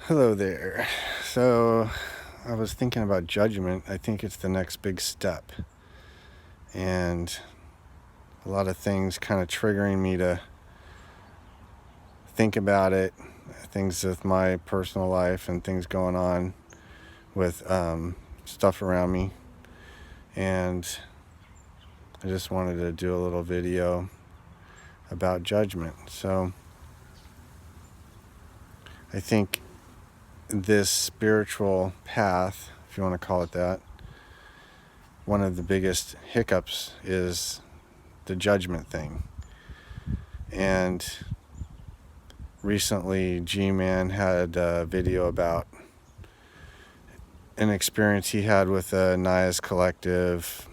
Hello there. So, I was thinking about judgment. I think it's the next big step. And a lot of things kind of triggering me to think about it. Things with my personal life and things going on with stuff around me. And I just wanted to do a little video about judgment. So, I think this spiritual path, if you want to call it that, one of the biggest hiccups is the judgment thing. And recently G-Man had a video about an experience he had with a Nias collective,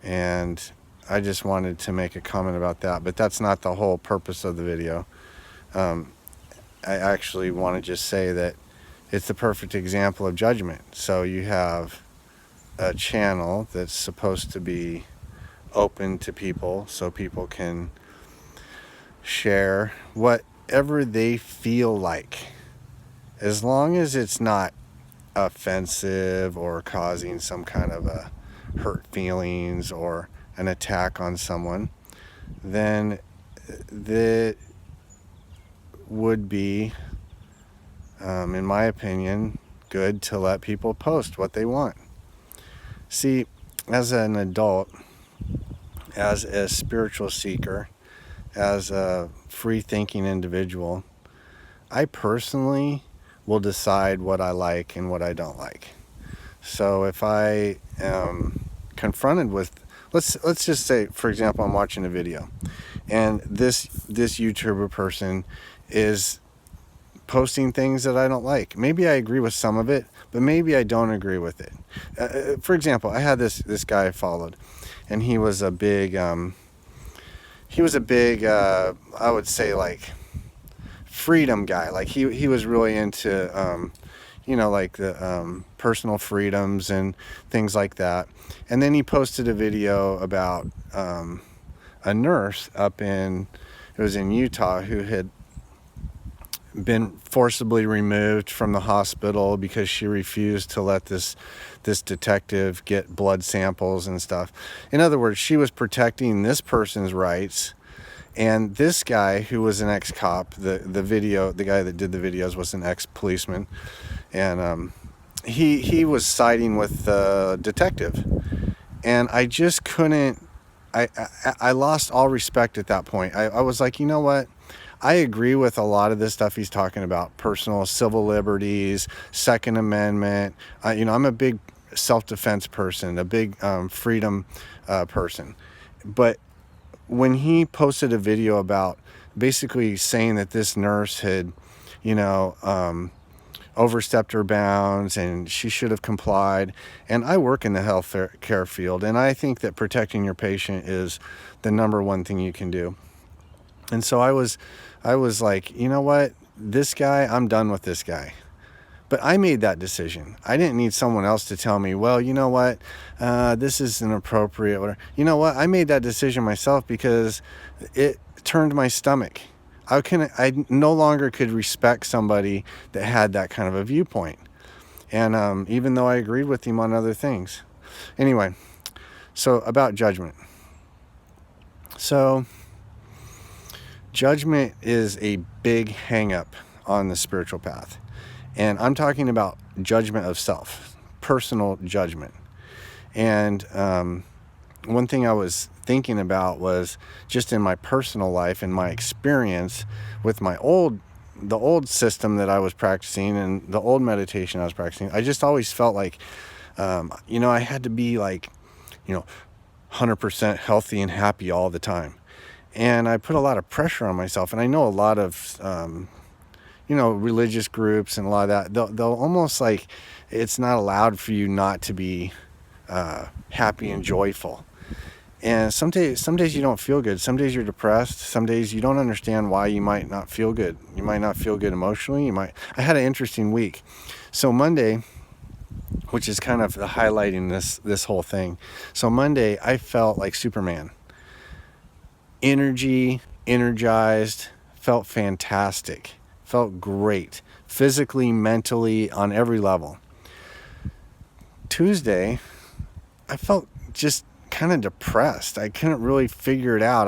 and I just wanted to make a comment about that, but that's not the whole purpose of the video. I actually want to just say that it's the perfect example of judgment. So you have a channel that's supposed to be open to people so people can share whatever they feel like, as long as it's not offensive or causing some kind of a hurt feelings or an attack on someone, then that would be, in my opinion, good to let people post what they want. See, as an adult, as a spiritual seeker, as a free-thinking individual, I personally will decide what I like and what I don't like. So if I am confronted with, let's just say, for example, I'm watching a video, and this YouTuber person is posting things that I don't like. Maybe I agree with some of it, but maybe I don't agree with it. For example, I had this guy I followed, and he was a big, I would say, like, freedom guy. Like he was really into, like the personal freedoms and things like that. And then he posted a video about a nurse it was in Utah, who had been forcibly removed from the hospital because she refused to let this detective get blood samples and stuff. In other words, she was protecting this person's rights, and this guy, who was an ex-cop, the guy that did the videos was an ex-policeman, and he was siding with the detective, and I just couldn't. I lost all respect at that point. I was like, you know what? I agree with a lot of this stuff he's talking about: personal civil liberties, Second Amendment. I'm a big self-defense person, a big freedom person. But when he posted a video about basically saying that this nurse had, overstepped her bounds and she should have complied, and I work in the health care field, and I think that protecting your patient is the number one thing you can do. And so I was like, you know what, this guy, I'm done with this guy. But I made that decision. I didn't need someone else to tell me, well, you know what, this is inappropriate. Whatever. You know what, I made that decision myself because it turned my stomach. I no longer could respect somebody that had that kind of a viewpoint. And even though I agreed with him on other things. Anyway, so about judgment. So judgment is a big hang-up on the spiritual path. And I'm talking about judgment of self, personal judgment. And one thing I was thinking about was just in my personal life and my experience with the old system that I was practicing and the old meditation I was practicing. I just always felt like, I had to be like, 100% healthy and happy all the time. And I put a lot of pressure on myself. And I know a lot of, religious groups and a lot of that, they'll almost like it's not allowed for you not to be happy and joyful. And some days you don't feel good. Some days you're depressed. Some days you don't understand why you might not feel good. You might not feel good emotionally. I had an interesting week. So Monday, which is kind of highlighting this whole thing. So Monday, I felt like Superman. Energized, felt fantastic. Felt great, physically, mentally, on every level. Tuesday, I felt just kind of depressed. I couldn't really figure it out.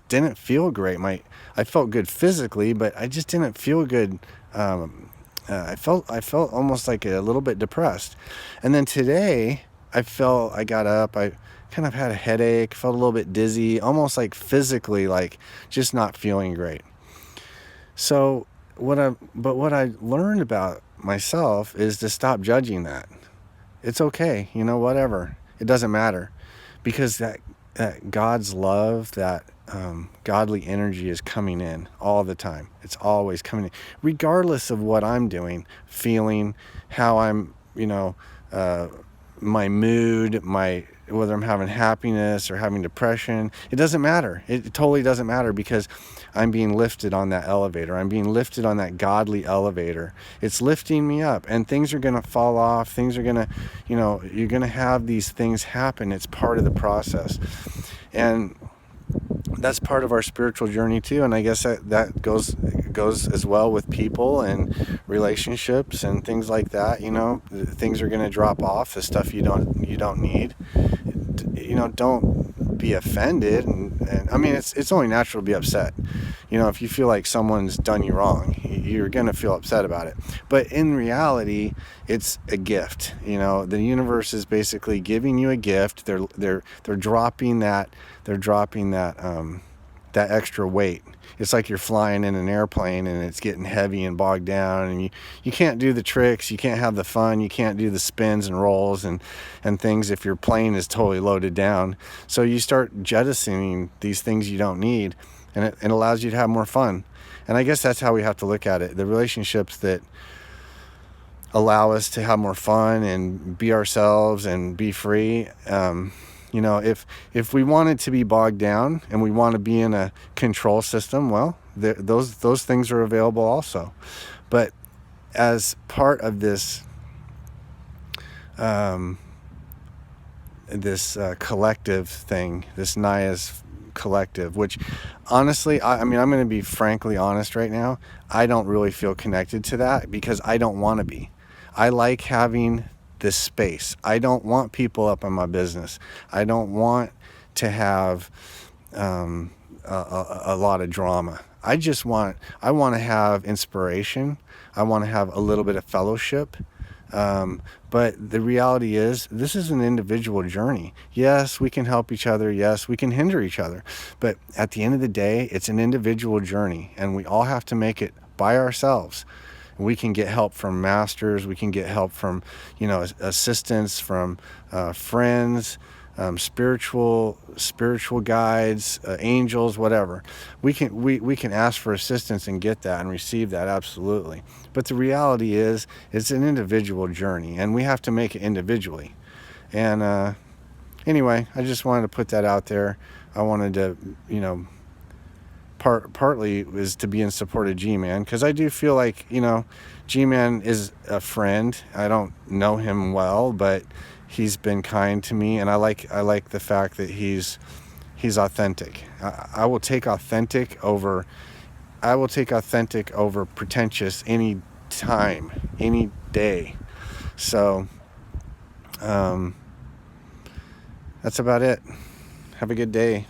Didn't feel great. I felt good physically, but I just didn't feel good. I felt almost like a little bit depressed. And then today, I got up, I kind of had a headache, felt a little bit dizzy, almost like physically, like just not feeling great. So what I learned about myself is to stop judging that. It's okay, whatever. It doesn't matter, because that God's love, that godly energy is coming in all the time. It's always coming in, regardless of what I'm doing, feeling, how I'm, my mood, whether I'm having happiness or having depression. It doesn't matter. It totally doesn't matter, because I'm being lifted on that elevator. I'm being lifted on that godly elevator. It's lifting me up, and things are going to fall off. Things are going to, you're going to have these things happen. It's part of the process. And that's part of our spiritual journey too. And I guess that goes as well with people and relationships and things like that. Things are going to drop off, the stuff you don't need. Don't be offended, and I mean, it's only natural to be upset. If you feel like someone's done you wrong, you're going to feel upset about it. But in reality, it's a gift. The universe is basically giving you a gift. They're dropping that that extra weight. It's like you're flying in an airplane and it's getting heavy and bogged down, and you can't do the tricks, you can't have the fun, you can't do the spins and rolls and things if your plane is totally loaded down. So you start jettisoning these things you don't need, and it allows you to have more fun. And I guess that's how we have to look at it. The relationships that allow us to have more fun and be ourselves and be free. If we want it to be bogged down and we want to be in a control system, well, those things are available also. But as part of this collective thing, this Naya's collective, which honestly, I'm going to be frankly honest right now, I don't really feel connected to that, because I don't want to be. I like having this space. I don't want people up on my business. I don't want to have a lot of drama. I want to have inspiration. I want to have a little bit of fellowship. But the reality is, this is an individual journey. Yes, we can help each other. Yes, we can hinder each other. But at the end of the day, it's an individual journey, and we all have to make it by ourselves. We can get help from masters. We can get help from, assistance from friends, spiritual guides, angels, whatever. We can ask for assistance and get that and receive that, absolutely. But the reality is, it's an individual journey, and we have to make it individually. And anyway, I just wanted to put that out there. I wanted to, partly is to be in support of G-Man, because I do feel like, G-Man is a friend. I don't know him well, but he's been kind to me, and I like the fact that he's authentic. I will take authentic over pretentious any time, any day. So that's about it. Have a good day.